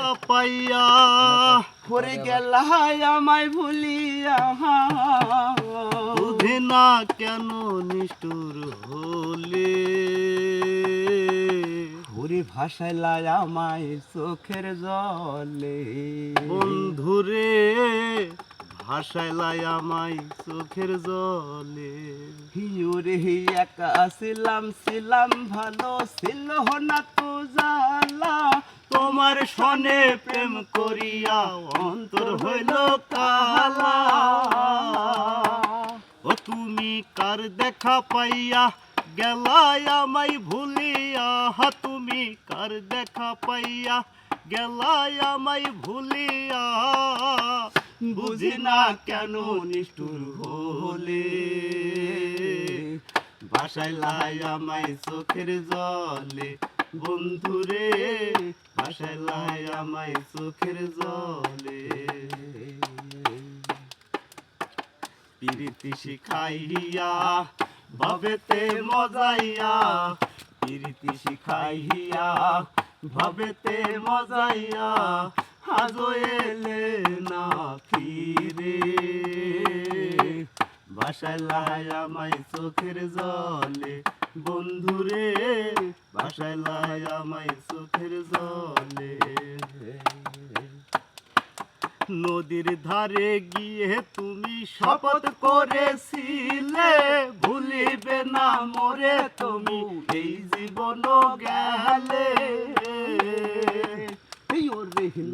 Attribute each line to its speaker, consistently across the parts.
Speaker 1: দেখা পাইয়া
Speaker 2: পরে গেলায় আমায় ভুলিয়া
Speaker 1: বুঝি না কেন নিষ্ঠুর হলে
Speaker 2: ওরে ভাসাইলায় আমায় চোখের জলে
Speaker 1: বন্ধুরে ভাসাইলাই আমায় চোখের জলে
Speaker 2: হিউরে একা ছিলাম ভালো ছিল না তো জালা
Speaker 1: তোমার সনে প্রেম করিয়া অন্তর হইল কালা ও তুমি কার দেখা পাইয়া গেলাই আমায় ভুলিয়া তুমি কার দেখা পাইয়া গেলাই আমায় ভুলিয়া বুঝি না কেন নিষ্ঠুর হলে ভাসাইলাই আমায় চোখের জলে বন্ধুরে ভাসাইলাই আমায় চোখের জলে প্রীতি শিখাইয়া ভাবেতে মজাইয়া প্রীতি শিখাইয়া ভাবেতে মজাইয়া আজও এলে না ফিরে ভাসাইলাই আমায় চোখের জলে বন্ধুরে ভাসাইলাই আমায় চোখের জলে নদীর ধারে গিয়ে তুমি শপথ করেছিলে ভুলিবে না মোরে তুমি এই জীবন গেলে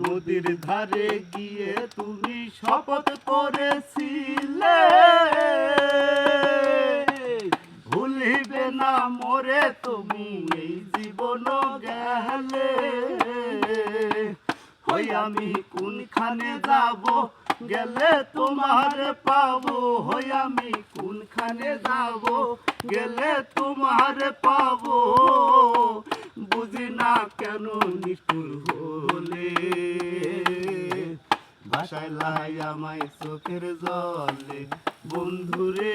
Speaker 1: নদীর ধারে গিয়ে তুমি শপথ করেছিলে ভুলিবে না মোরে তুমি এই জীবন গেলে ওই আমি কোনখানে যাব গেলে তোমার পাবো হই আমি কোনখানে যাব গেলে তোমার পাবো বুঝি না কেন নিষ্ঠুর হলে ভাসাইলাই আমায় চোখের জলে বন্ধুরে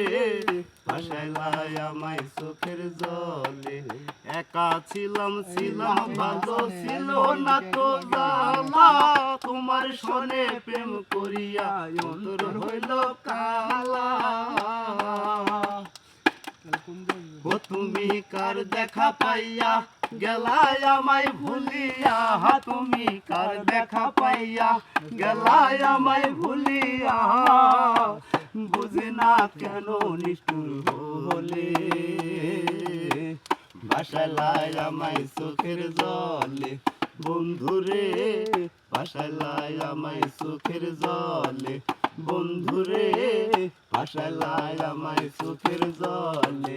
Speaker 1: ভাসাইলাই আমায় চোখের জলে একা ছিলাম ভালো ছিল না তো জালা তোমার সনে প্রেম করিয়া অন্তর হইল কালা ও তুমি কার দেখা পাইয়া গেলাই আমায় ভুলিয়া তুমি কার দেখা পাইয়া গেলাই আমায় ভুলিয়া বুঝি না কেন নিষ্ঠুর হলে ভাসাইলাই আমায় চোখের জলে বন্ধুরে ভাসাইলাই আমায় চোখের জলে বন্ধুরে ভাসাইলাই আমায় চোখের জলে